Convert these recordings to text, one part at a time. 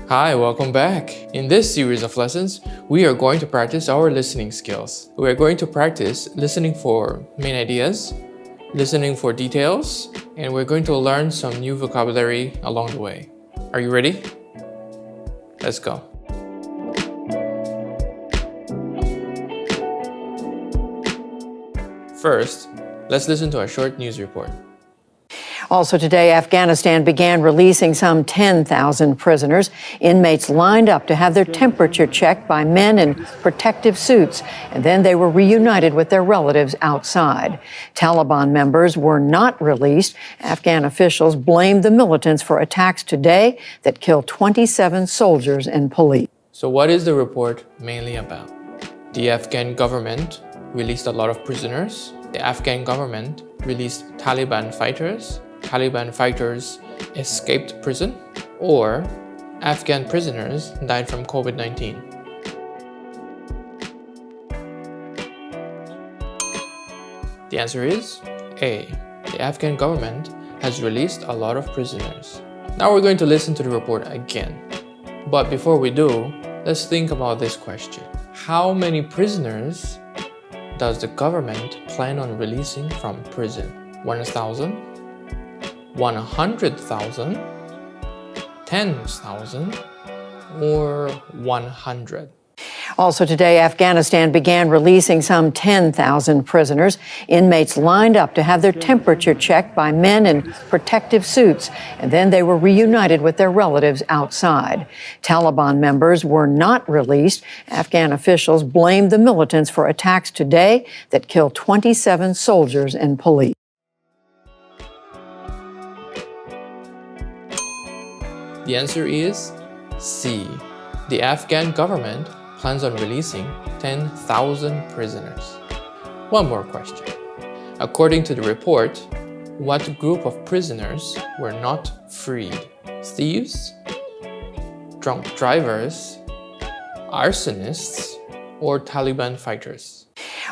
Hi, welcome back. In this series of lessons, we are going to practice our listening skills. We are going to practice listening for main ideas, listening for details, and we're going to learn some new vocabulary along the way. Are you ready? Let's go. First, let's listen to a short news report. Also today, Afghanistan began releasing some 10,000 prisoners. Inmates lined up to have their temperature checked by men in protective suits, and then they were reunited with their relatives outside. Taliban members were not released. Afghan officials blamed the militants for attacks today that killed 27 soldiers and police. So what is the report mainly about? The Afghan government released a lot of prisoners. The Afghan government released Taliban fighters. Taliban fighters escaped prison, or Afghan prisoners died from COVID-19. The answer is A. The Afghan government has released a lot of prisoners. Now we're going to listen to the report again. But before we do, let's think about this question. How many prisoners does the government plan on releasing from prison? 1,000? 100,000? 10,000? Or 100? Also today, Afghanistan began releasing some 10,000 prisoners. Inmates lined up to have their temperature checked by men in protective suits, and then they were reunited with their relatives outside. Taliban members were not released. Afghan officials blamed the militants for attacks today that killed 27 soldiers and police. The answer is C. The Afghan government plans on releasing 10,000 prisoners. One more question. According to the report, what group of prisoners were not freed? Thieves, drunk drivers, arsonists, or Taliban fighters?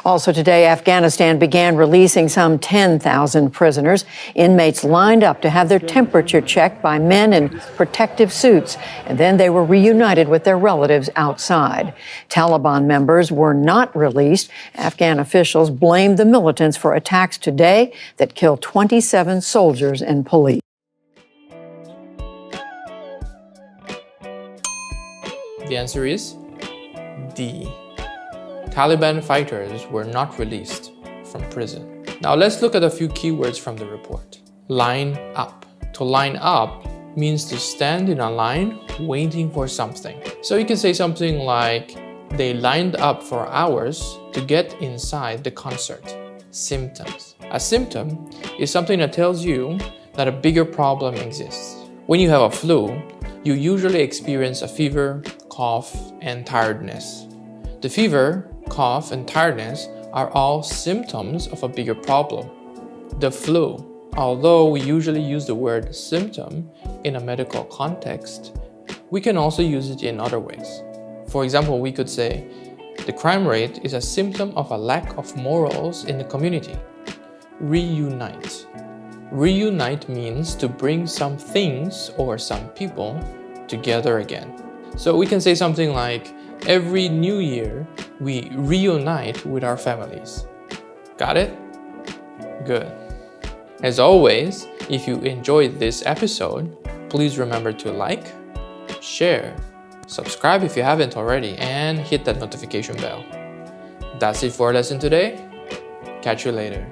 Also today, Afghanistan began releasing some 10,000 prisoners. Inmates lined up to have their temperature checked by men in protective suits, and then they were reunited with their relatives outside. Taliban members were not released. Afghan officials blamed the militants for attacks today that killed 27 soldiers and police. The answer is D. Taliban fighters were not released from prison. Now let's look at a few keywords from the report. Line up. To line up means to stand in a line waiting for something. So you can say something like, they lined up for hours to get inside the concert. Symptoms. A symptom is something that tells you that a bigger problem exists. When you have a flu, you usually experience a fever, cough, and tiredness. The fever, cough, and tiredness are all symptoms of a bigger problem, the flu. Although we usually use the word symptom in a medical context, we can also use it in other ways. For example, we could say, the crime rate is a symptom of a lack of morals in the community. Reunite. Reunite means to bring some things or some people together again. So we can say something like, every New Year, we reunite with our families. Got it? Good. As always, if you enjoyed this episode, please remember to like, share, subscribe if you haven't already, and hit that notification bell. That's it for our lesson today. Catch you later.